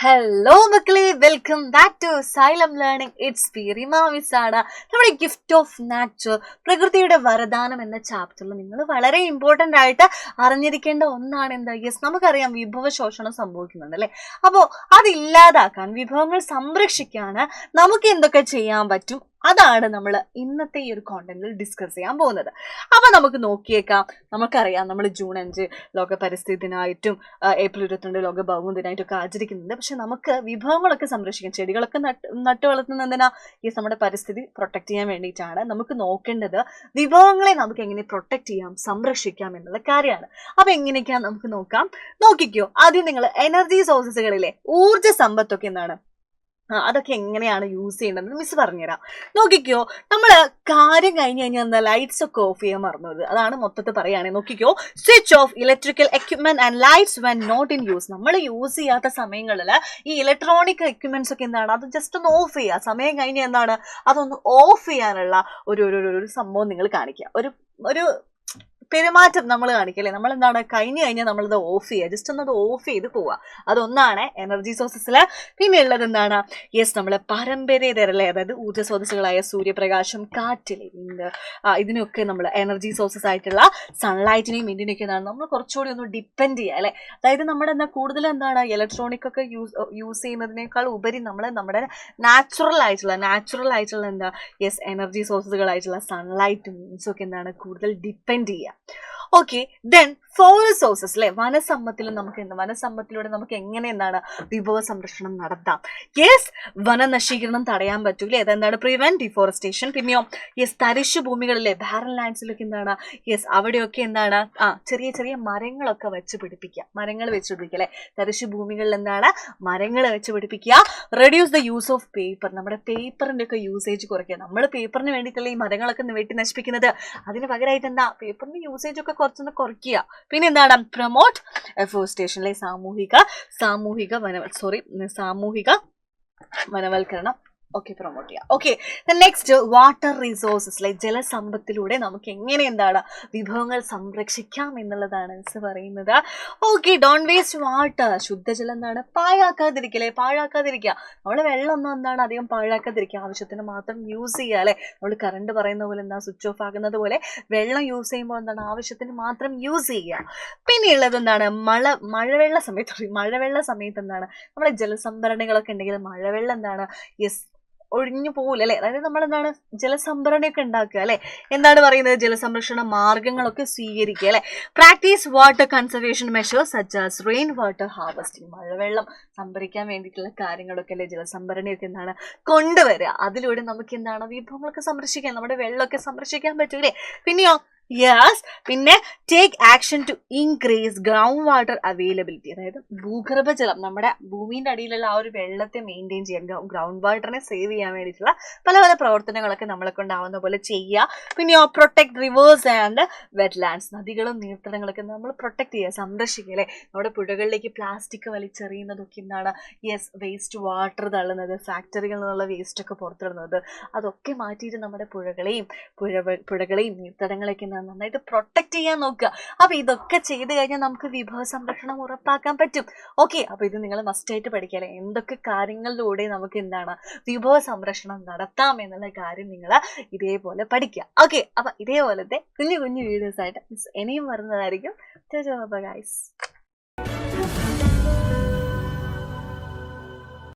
Hello മക്കളെ, welcome back to Xylem learning. It's Rima miss ആണ്. നമ്മുടെ ഗിഫ്റ്റ് ഓഫ് നാച്ചർ, പ്രകൃതിയുടെ വരദാനം എന്ന ചാപ്റ്ററിൽ നിങ്ങൾ വളരെ ഇമ്പോർട്ടൻ്റ് ആയിട്ട് അറിഞ്ഞിരിക്കേണ്ട ഒന്നാണ് എന്താ? യെസ്, നമുക്കറിയാം വിഭവ ശോഷണം സംഭവിക്കുന്നുണ്ട് അല്ലേ? അപ്പോൾ അതില്ലാതാക്കാൻ, വിഭവങ്ങൾ സംരക്ഷിക്കാൻ നമുക്ക് എന്തൊക്കെ ചെയ്യാൻ പറ്റും, അതാണ് നമ്മൾ ഇന്നത്തെ ഈ ഒരു കോണ്ടന്റിൽ ഡിസ്കസ് ചെയ്യാൻ പോകുന്നത്. അപ്പൊ നമുക്ക് നോക്കിയേക്കാം. നമുക്കറിയാം നമ്മൾ ജൂൺ 5 ലോക പരിസ്ഥിതി ദിനമായിട്ടും ഏപ്രിൽ 22 ലോക ഭൗമ ദിനമായിട്ടും ഒക്കെ ആചരിക്കുന്നുണ്ട്. പക്ഷെ നമുക്ക് വിഭവങ്ങളൊക്കെ സംരക്ഷിക്കാം, ചെടികളൊക്കെ നട്ടു വളർത്തുന്ന എന്തിനാ? ഈ നമ്മുടെ പരിസ്ഥിതി പ്രൊട്ടക്ട് ചെയ്യാൻ വേണ്ടിയിട്ടാണ്. നമുക്ക് നോക്കേണ്ടത് വിഭവങ്ങളെ നമുക്ക് എങ്ങനെ പ്രൊട്ടക്ട് ചെയ്യാം, സംരക്ഷിക്കാം എന്നുള്ള കാര്യമാണ്. അപ്പൊ എങ്ങനെയൊക്കെയാണ് നമുക്ക് നോക്കാം. നോക്കിക്കോ, ആദ്യം നിങ്ങൾ എനർജി സോഴ്സസുകളിലെ ഊർജ്ജ സമ്പത്തൊക്കെ എന്താണ്, അതൊക്കെ എങ്ങനെയാണ് യൂസ് ചെയ്യേണ്ടതെന്ന് മിസ് പറഞ്ഞുതരാം. നോക്കിക്കോ, നമ്മൾ കാര്യം കഴിഞ്ഞ് കഴിഞ്ഞാൽ എന്താ, ലൈറ്റ്സ് ഒക്കെ ഓഫ് ചെയ്യാൻ മറന്നത്. അതാണ് മൊത്തത്തിൽ പറയുകയാണെങ്കിൽ. നോക്കിക്കോ, switch off electrical equipment and lights when not in use. നമ്മൾ യൂസ് ചെയ്യാത്ത സമയങ്ങളിൽ ഈ ഇലക്ട്രോണിക് എക്യുപ്മെന്റ്സ് ഒക്കെ എന്താണ്, അത് ജസ്റ്റ് ഒന്ന് ഓഫ് ചെയ്യുക. സമയം കഴിഞ്ഞ് എന്താണ്, അതൊന്ന് ഓഫ് ചെയ്യാനുള്ള ഒരു സംഭവം നിങ്ങൾ കാണിക്കുക. ഒരു പെരുമാറ്റം നമ്മൾ കാണിക്കല്ലേ. നമ്മൾ എന്താണ്, കഴിഞ്ഞ് കഴിഞ്ഞാൽ നമ്മളത് ഓഫ് ചെയ്യുക, ജസ്റ്റ് ഒന്ന് അത് ഓഫ് ചെയ്ത് പോവുക. അതൊന്നാണ് എനർജി സോഴ്സസിൽ. പിന്നെ ഉള്ളത് എന്താണ്, യെസ്, നമ്മൾ പരമ്പരേതരല്ലേ, അതായത് ഊർജ്ജ സ്രോതസ്സുകളായ സൂര്യപ്രകാശം, കാറ്റിലെ വിൻഡ്, ഇതിനൊക്കെ നമ്മൾ എനർജി സോഴ്സസ് ആയിട്ടുള്ള സൺലൈറ്റിനെയും വിൻഡിനെയൊക്കെ എന്താണ് നമ്മൾ കുറച്ചുകൂടി ഒന്ന് ഡിപ്പെൻഡ് ചെയ്യുക അല്ലേ. അതായത് നമ്മുടെ എന്താ കൂടുതൽ എന്താണ്, ഇലക്ട്രോണിക് ഒക്കെ യൂസ് ചെയ്യുന്നതിനേക്കാൾ ഉപരി നമ്മൾ നമ്മുടെ നാച്ചുറൽ ആയിട്ടുള്ള എന്താ, യെസ്, എനർജി സോഴ്സുകളായിട്ടുള്ള സൺലൈറ്റും വിൻഡ്സും ഒക്കെ എന്താണ് കൂടുതൽ ഡിപ്പെൻഡ് ചെയ്യുക. ഓക്കെ, ദെൻ ഫോറസ്റ്റ് സോഴ്സസ് അല്ലെ, വനസമ്പത്തിലും നമുക്ക് എന്താ, വനസമ്പത്തിലൂടെ നമുക്ക് എങ്ങനെ എന്താണ് വിഭവ സംരക്ഷണം നടത്താം. യെസ്, വനനശീകരണം തടയാൻ പറ്റൂലേ, അതെന്താണ്, പ്രിവെന്റ് ഡിഫോറസ്റ്റേഷൻ. പിന്നെയോ യെസ്, തരിശു ഭൂമികളിലെ ബാരൻ ലാൻഡ്സിലൊക്കെ എന്താണ്, യെസ്, അവിടെയൊക്കെ എന്താണ് ചെറിയ ചെറിയ മരങ്ങളൊക്കെ വെച്ച് പിടിപ്പിക്കുക, അല്ലെ. തരിശു ഭൂമികളിൽ എന്താണ്, മരങ്ങൾ വെച്ച് പിടിപ്പിക്കുക. Reduce the use of paper, നമ്മുടെ പേപ്പറിന്റെ ഒക്കെ യൂസേജ് കുറയ്ക്കുക. നമ്മൾ പേപ്പറിന് വേണ്ടിയിട്ടല്ലേ ഈ മരങ്ങളൊക്കെ വെട്ടി നശിപ്പിക്കുന്നത്. അതിന് പകരമായിട്ട് എന്താ, പേപ്പറിന്റെ യൂസേജ് ഒക്കെ കുറച്ചൊന്ന് കുറയ്ക്കുക. പിന്നെ എന്താണ്, പ്രൊമോട്ട് എഫോറസ്റ്റേഷനിലെ സാമൂഹിക വനവൽക്കരണം ഒക്കെ പ്രൊമോട്ട് ചെയ്യാം. Okay, next water resources, like ജലസമ്പത്തിലൂടെ നമുക്ക് എങ്ങനെ എന്താണ് വിഭവങ്ങൾ സംരക്ഷിക്കാം എന്നുള്ളതാണ് മിസ് പറയുന്നത്. ഓക്കെ, ഡോണ്ട് വേസ്റ്റ് വാട്ടർ, ശുദ്ധജലം എന്താണ് പാഴാക്കാതിരിക്കുക. നമ്മൾ വെള്ളം ഒന്നും എന്താണ് അധികം പാഴാക്കാതിരിക്കുക, ആവശ്യത്തിന് മാത്രം യൂസ് ചെയ്യുക അല്ലെ. നമ്മൾ കറണ്ട് പറയുന്ന പോലെ എന്താ, സ്വിച്ച് ഓഫ് ആകുന്നത് പോലെ വെള്ളം യൂസ് ചെയ്യുമ്പോൾ എന്താണ് ആവശ്യത്തിന് മാത്രം യൂസ് ചെയ്യുക. പിന്നെയുള്ളത് എന്താണ്, മഴവെള്ള സമയത്ത് എന്താണ് നമ്മുടെ ജലസംഭരണികളൊക്കെ ഉണ്ടെങ്കിൽ മഴവെള്ളം എന്താണ്, യെസ്, ഒഴിഞ്ഞു പോകില്ല അല്ലെ. അതായത് നമ്മൾ എന്താണ് ജലസംഭരണിയൊക്കെ ഉണ്ടാക്കുക അല്ലെ. എന്താണ് പറയുന്നത്, ജലസംരക്ഷണ മാർഗങ്ങളൊക്കെ സ്വീകരിക്കുക അല്ലെ. Practice water conservation measures such as rain water harvesting, മഴവെള്ളം സംഭരിക്കാൻ വേണ്ടിയിട്ടുള്ള കാര്യങ്ങളൊക്കെ അല്ലെ, ജലസംഭരണിയൊക്കെ എന്താണ് കൊണ്ടുവരിക. അതിലൂടെ നമുക്ക് എന്താണ് വിഭവങ്ങളൊക്കെ സംരക്ഷിക്കാൻ, നമ്മുടെ വെള്ളമൊക്കെ സംരക്ഷിക്കാൻ പറ്റൂലേ. പിന്നെയോ യെസ്, പിന്നെ take action to increase ground water availability, അതായത് ഭൂഗർഭജലം, നമ്മുടെ ഭൂമിന്റെ അടിയിലുള്ള ആ ഒരു വെള്ളത്തെ മെയിൻറ്റെയിൻ ചെയ്യാൻ, ഗ്രൗണ്ട് വാട്ടറിനെ സേവ് ചെയ്യാൻ വേണ്ടിയിട്ടുള്ള പല പല പ്രവർത്തനങ്ങളൊക്കെ നമ്മളെ കൊണ്ടാവുന്ന പോലെ ചെയ്യുക. പിന്നെ പ്രൊട്ടക്ട് റിവേഴ്സ് ആൻഡ് വെറ്റ്ലാൻഡ്സ്, നദികളും നീർത്തടങ്ങളൊക്കെ നമ്മൾ പ്രൊട്ടക്ട് ചെയ്യുക, സംരക്ഷിക്കുക അല്ലെ. നമ്മുടെ പുഴകളിലേക്ക് പ്ലാസ്റ്റിക് വലിച്ചെറിയുന്നതൊക്കെ എന്താണ്, യെസ്, വേസ്റ്റ് വാട്ടർ തള്ളുന്നത്, ഫാക്ടറികളിൽ നിന്നുള്ള വേസ്റ്റ് ഒക്കെ പുറത്തിടുന്നത്, അതൊക്കെ മാറ്റിയിട്ട് നമ്മുടെ പുഴകളെയും നീർത്തടങ്ങളെയൊക്കെ നന്നായിട്ട് പ്രൊട്ടക്ട് ചെയ്യാൻ നോക്കുക. അപ്പൊ ഇതൊക്കെ ചെയ്ത് കഴിഞ്ഞാൽ നമുക്ക് വിഭവ സംരക്ഷണം ഉറപ്പാക്കാൻ പറ്റും. ഓക്കെ, അപ്പൊ ഇത് നിങ്ങൾ മസ്റ്റായിട്ട് പഠിക്കുക, എന്തൊക്കെ കാര്യങ്ങളിലൂടെ നമുക്ക് എന്താണ് വിഭവ സംരക്ഷണം നടത്താം എന്നുള്ള കാര്യം നിങ്ങൾ ഇതേപോലെ പഠിക്കുക. ഓക്കെ, അപ്പൊ ഇതേപോലത്തെ കുഞ്ഞു വീഡിയോസ് ആയിട്ട് ഇനിയും വരുന്നതായിരിക്കും. ഗൈസ്.